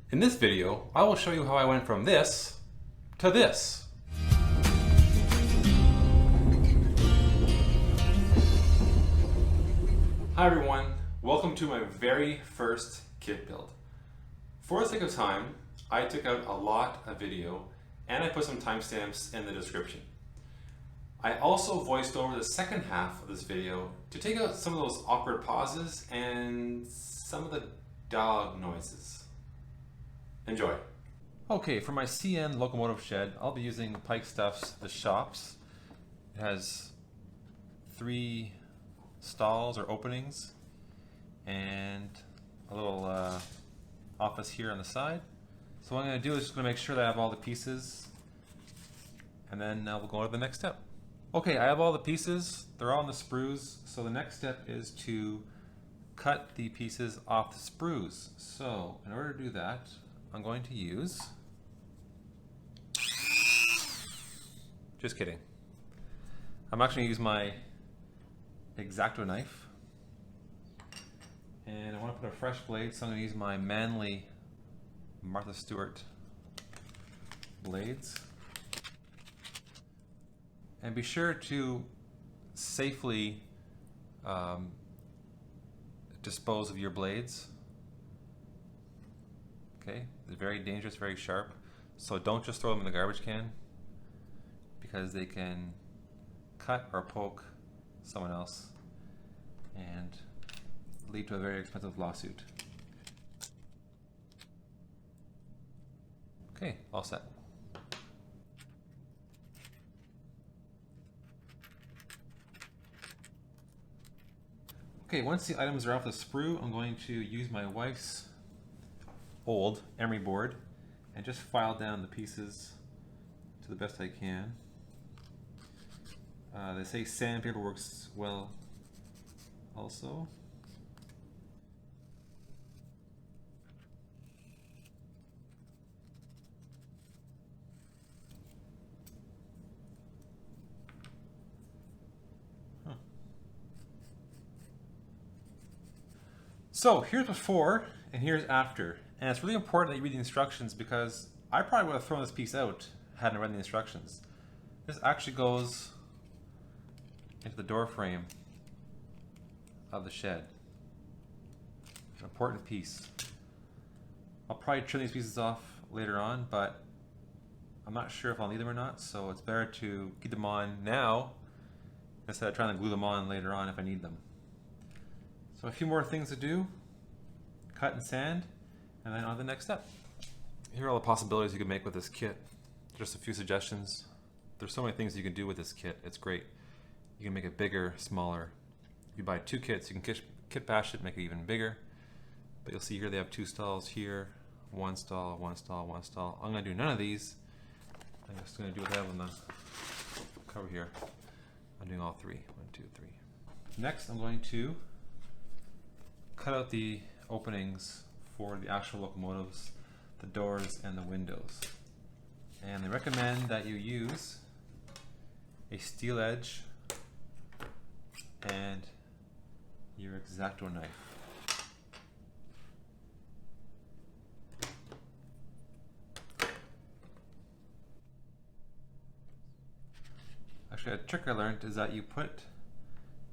In this video, I will show you how I went from this to this. Hi everyone, welcome to my very first kit build. For the sake of time, I took out a lot of video and I put some timestamps in the description. I also voiced over the second half of this video to take out some of those awkward pauses and some of the dog noises. Enjoy. Okay, for my CN locomotive shed, I'll be using Pikestuff's The Shops. It has 3 stalls or openings and a little office here on the side. So what I'm going to do is just going to make sure that I have all the pieces, and then we'll go on to the next step. Okay, I have all the pieces. They're all on the sprues. So the next step is to cut the pieces off the sprues. So in order to do that, I'm going to use, just kidding, I'm actually going to use my X-Acto knife, and I want to put a fresh blade, so I'm going to use my Manly Martha Stewart blades. And be sure to safely dispose of your blades. Okay, they're very dangerous, very sharp, so don't just throw them in the garbage can, because they can cut or poke someone else and lead to a very expensive lawsuit. Okay, all set. Okay, once the items are off the sprue, I'm going to use my wife's old emery board and just file down the pieces to the best I can. They say sandpaper works well also. So here's before and here's after. And it's really important that you read the instructions, because I probably would have thrown this piece out hadn't I read the instructions. This actually goes into the door frame of the shed. An important piece. I'll probably trim these pieces off later on, but I'm not sure if I'll need them or not, so it's better to keep them on now instead of trying to glue them on later on if I need them. So a few more things to do, cut and sand, and then on to the next step. Here are all the possibilities you can make with this kit. Just a few suggestions. There's so many things you can do with this kit, it's great. You can make it bigger, smaller. If you buy 2 kits, you can kit bash it, make it even bigger. But you'll see here they have 2 stalls here, 1 stall, 1 stall, 1 stall. I'm gonna do none of these. I'm just gonna do what I have on the cover here. I'm doing all 3, 1, 2, 3. Next, I'm going to cut out the openings for the actual locomotives, the doors, and the windows. And they recommend that you use a steel edge and your X-Acto knife. Actually, a trick I learned is that you put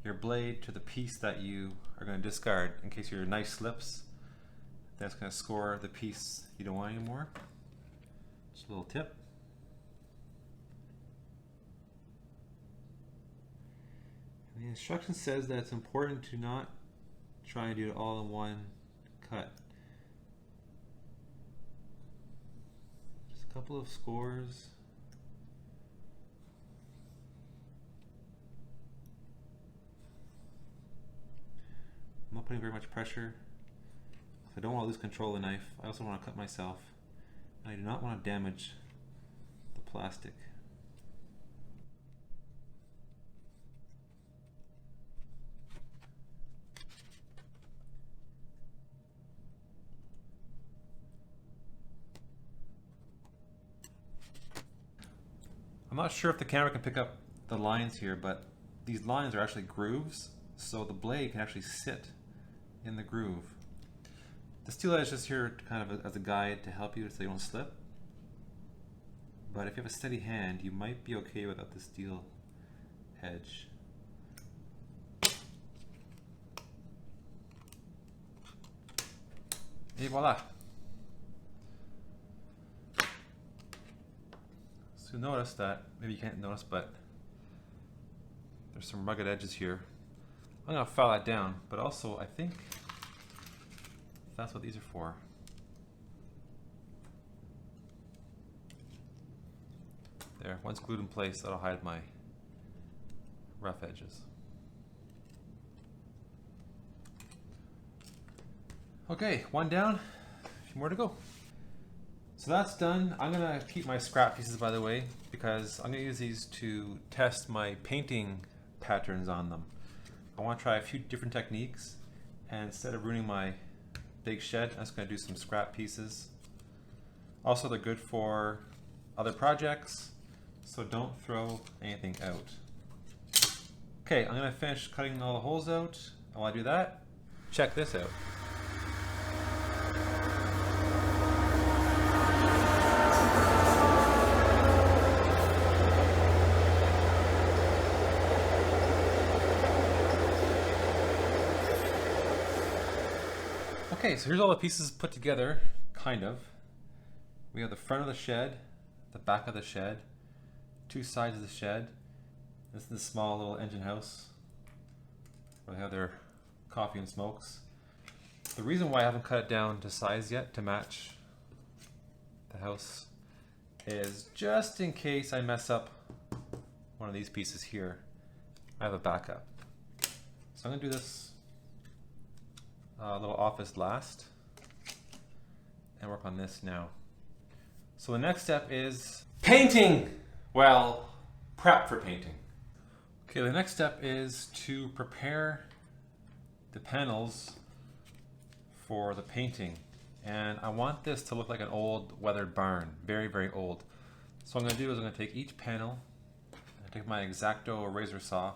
your blade to the piece that you are going to discard in case your knife slips. That's going to score the piece you don't want anymore. Just a little tip. And the instruction says that it's important to not try and do it all in one cut. Just a couple of scores. I'm not putting very much pressure. I don't want to lose control of the knife. I also want to cut myself. And I do not want to damage the plastic. I'm not sure if the camera can pick up the lines here, but these lines are actually grooves, so the blade can actually sit in the groove. The steel edge is just here kind of as a guide to help you so you don't slip. But if you have a steady hand, you might be okay without the steel edge. Et voila! So you'll notice that, maybe you can't notice, but there's some rugged edges here. I'm going to file that down, but also I think that's what these are for. There, once glued in place, that'll hide my rough edges. Okay, one down, a few more to go. So that's done. I'm gonna keep my scrap pieces, by the way, because I'm gonna use these to test my painting patterns on them. I want to try a few different techniques, and instead of ruining my big shed, I'm just gonna do some scrap pieces. Also, they're good for other projects, so don't throw anything out. Okay, I'm gonna finish cutting all the holes out, and while I do that, check this out. Okay, so here's all the pieces put together, kind of. We have the front of the shed, the back of the shed, two sides of the shed. This is the small little engine house where they have their coffee and smokes. The reason why I haven't cut it down to size yet to match the house is just in case I mess up one of these pieces here, I have a backup. So I'm gonna do this little office last and work on this now. So the next step is painting. Well, prep for painting. Okay, the next step is to prepare the panels for the painting. And I want this to look like an old weathered barn, very, very old. So what I'm gonna do is I'm gonna take each panel, take my X-Acto razor saw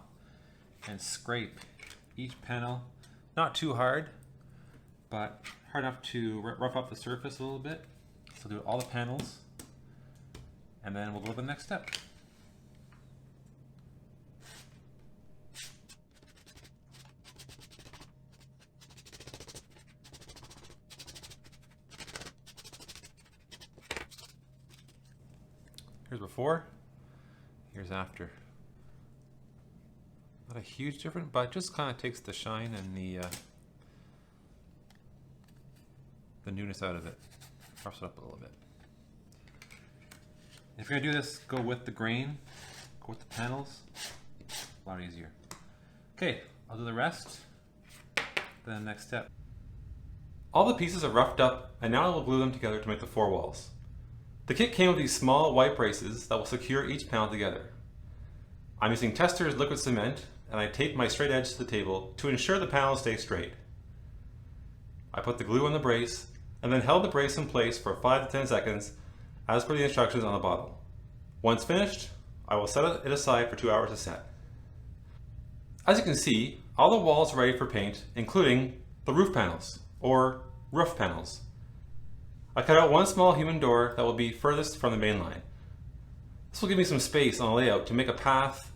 and scrape each panel, not too hard, but hard enough to rough up the surface a little bit. So do all the panels, and then we'll go to the next step. Here's before, here's after. Not a huge difference, but just kind of takes the shine and the newness out of it. Roughs it up a little bit. If you're gonna do this, go with the grain, go with the panels. A lot easier. Okay, I'll do the rest. Then the next step. All the pieces are roughed up, and now I will glue them together to make the four walls. The kit came with these small white braces that will secure each panel together. I'm using Testor's liquid cement, and I taped my straight edge to the table to ensure the panels stay straight. I put the glue on the brace, and then held the brace in place for 5 to 10 seconds as per the instructions on the bottle. Once finished, I will set it aside for 2 hours to set. As you can see, all the walls are ready for paint, including the roof panels, or roof panels. I cut out one small human door that will be furthest from the main line. This will give me some space on the layout to make a path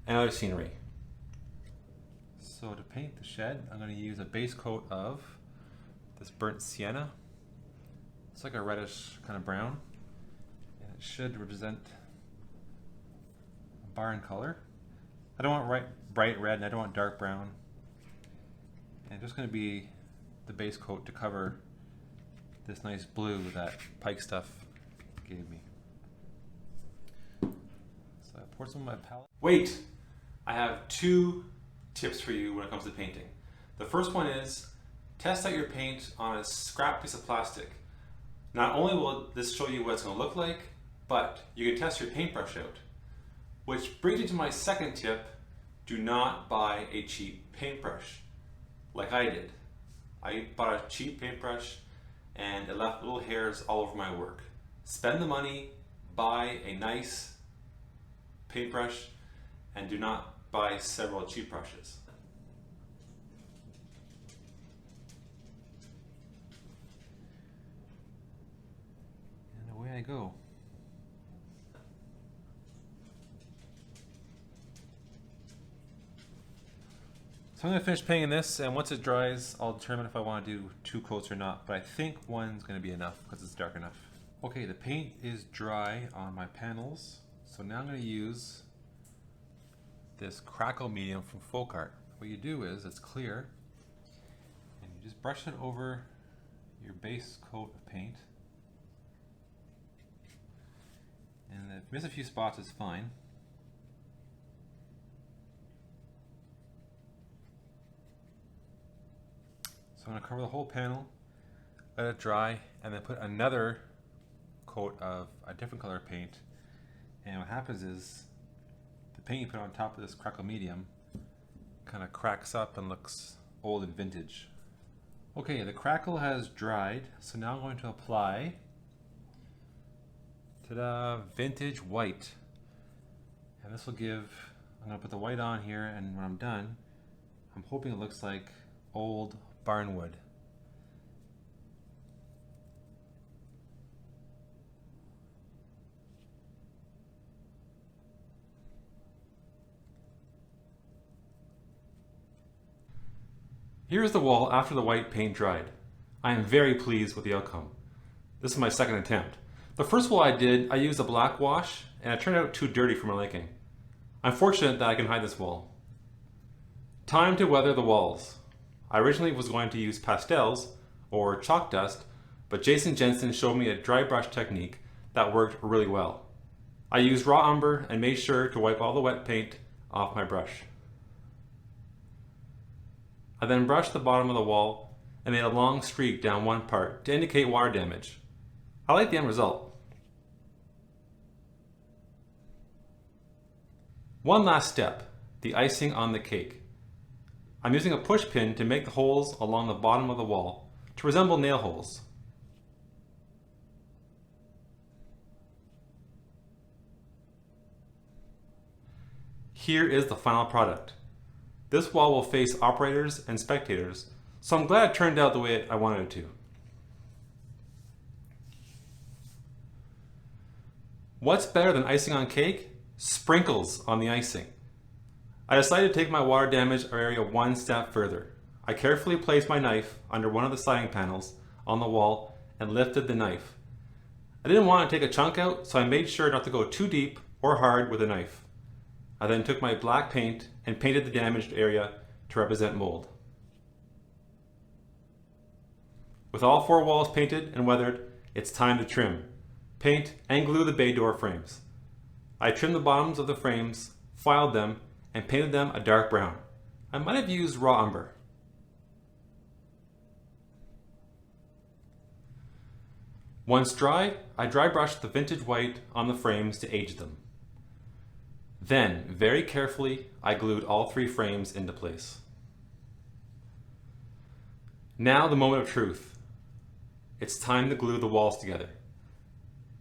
and other scenery. So to paint the shed, I'm going to use a base coat of this burnt sienna. It's like a reddish kind of brown, and it should represent a barn color. I don't want bright red, and I don't want dark brown. And it's just going to be the base coat to cover this nice blue that Pikestuff gave me. So I poured some on my palette. Wait! I have 2 tips for you when it comes to painting. The first one is test out your paint on a scrap piece of plastic. Not only will this show you what it's going to look like, but you can test your paintbrush out. Which brings me to my second tip: do not buy a cheap paintbrush like I did. I bought a cheap paintbrush and it left little hairs all over my work. Spend the money, buy a nice paintbrush, and do not buy several cheap brushes. they go? So I'm going to finish painting this, and once it dries, I'll determine if I want to do 2 coats or not, but I think one's going to be enough because it's dark enough. Okay, the paint is dry on my panels, so now I'm going to use this crackle medium from Folk Art. What you do is, it's clear, and you just brush it over your base coat of paint, and if you miss a few spots, it's fine. So I'm going to cover the whole panel, let it dry, and then put another coat of a different color paint. And what happens is the paint you put on top of this crackle medium kind of cracks up and looks old and vintage. Okay, the crackle has dried, so now I'm going to apply ta-da, vintage white. And this will give, I'm going to put the white on here, and when I'm done, I'm hoping it looks like old barnwood. Here's the wall after the white paint dried. I am very pleased with the outcome. This is my second attempt. The first wall I did, I used a black wash, and it turned out too dirty for my liking. I'm fortunate that I can hide this wall. Time to weather the walls. I originally was going to use pastels or chalk dust, but Jason Jensen showed me a dry brush technique that worked really well. I used raw umber and made sure to wipe all the wet paint off my brush. I then brushed the bottom of the wall and made a long streak down one part to indicate water damage. I like the end result. One last step, the icing on the cake. I'm using a push pin to make the holes along the bottom of the wall to resemble nail holes. Here is the final product. This wall will face operators and spectators, so I'm glad it turned out the way I wanted it to. What's better than icing on cake? Sprinkles on the icing. I decided to take my water damage area one step further. I carefully placed my knife under one of the siding panels on the wall and lifted the knife. I didn't want to take a chunk out, so I made sure not to go too deep or hard with the knife. I then took my black paint and painted the damaged area to represent mold. With all 4 walls painted and weathered, it's time to trim, paint, and glue the bay door frames. I trimmed the bottoms of the frames, filed them, and painted them a dark brown. I might have used raw umber. Once dry, I dry brushed the vintage white on the frames to age them. Then, very carefully, I glued all 3 frames into place. Now the moment of truth. It's time to glue the walls together.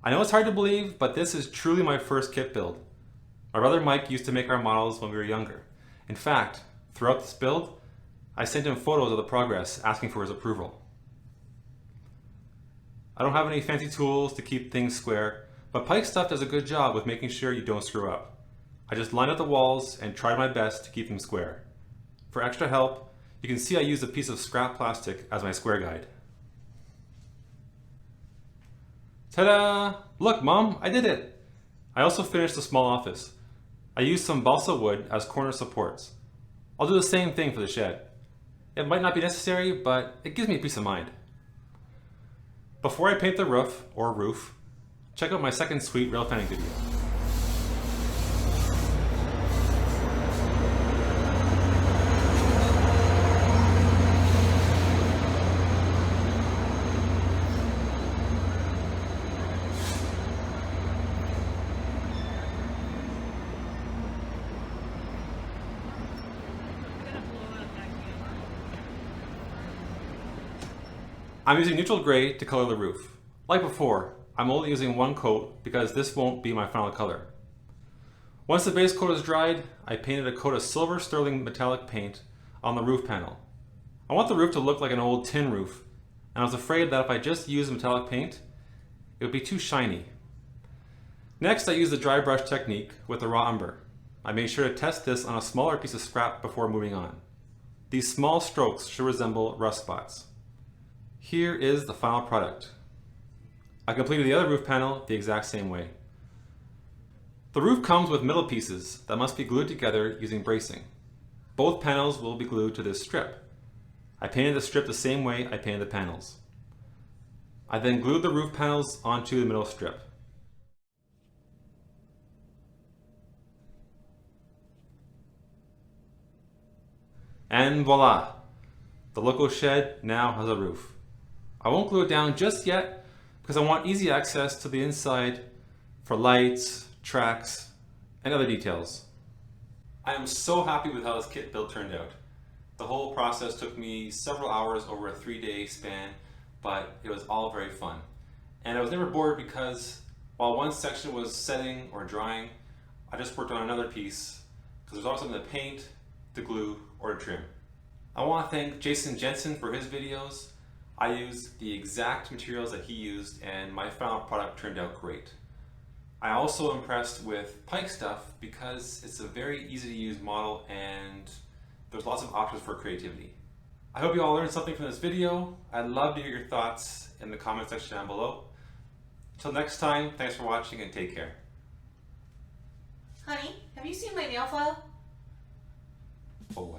I know it's hard to believe, but this is truly my first kit build. My brother Mike used to make our models when we were younger. In fact, throughout this build, I sent him photos of the progress, asking for his approval. I don't have any fancy tools to keep things square, but Pikestuff does a good job with making sure you don't screw up. I just lined up the walls and tried my best to keep them square. For extra help, you can see I used a piece of scrap plastic as my square guide. Ta-da! Look, Mom, I did it! I also finished the small office. I used some balsa wood as corner supports. I'll do the same thing for the shed. It might not be necessary, but it gives me peace of mind. Before I paint the roof, check out my second sweet Railfanning video. I'm using neutral gray to color the roof. Like before, I'm only using 1 coat because this won't be my final color. Once the base coat is dried, I painted a coat of silver sterling metallic paint on the roof panel. I want the roof to look like an old tin roof, and I was afraid that if I just used metallic paint, It would be too shiny. Next, I used the dry brush technique with the raw umber. I made sure to test this on a smaller piece of scrap before moving on. These small strokes should resemble rust spots. Here is the final product. I completed the other roof panel the exact same way. The roof comes with middle pieces that must be glued together using bracing. Both panels will be glued to this strip. I painted the strip the same way I painted the panels. I then glued the roof panels onto the middle strip. And voila! The Loco shed now has a roof. I won't glue it down just yet because I want easy access to the inside for lights, tracks, and other details. I am so happy with how this kit build turned out. The whole process took me several hours over a 3-day span, but it was all very fun. And I was never bored because while one section was setting or drying, I just worked on another piece because there's always something to paint, to glue, or to trim. I want to thank Jason Jensen for his videos. I used the exact materials that he used and my final product turned out great. I also impressed with Pikestuff because it's a very easy to use model and there's lots of options for creativity. I hope you all learned something from this video. I'd love to hear your thoughts in the comment section down below. Until next time, thanks for watching and take care. Honey, have you seen my nail file? Oh,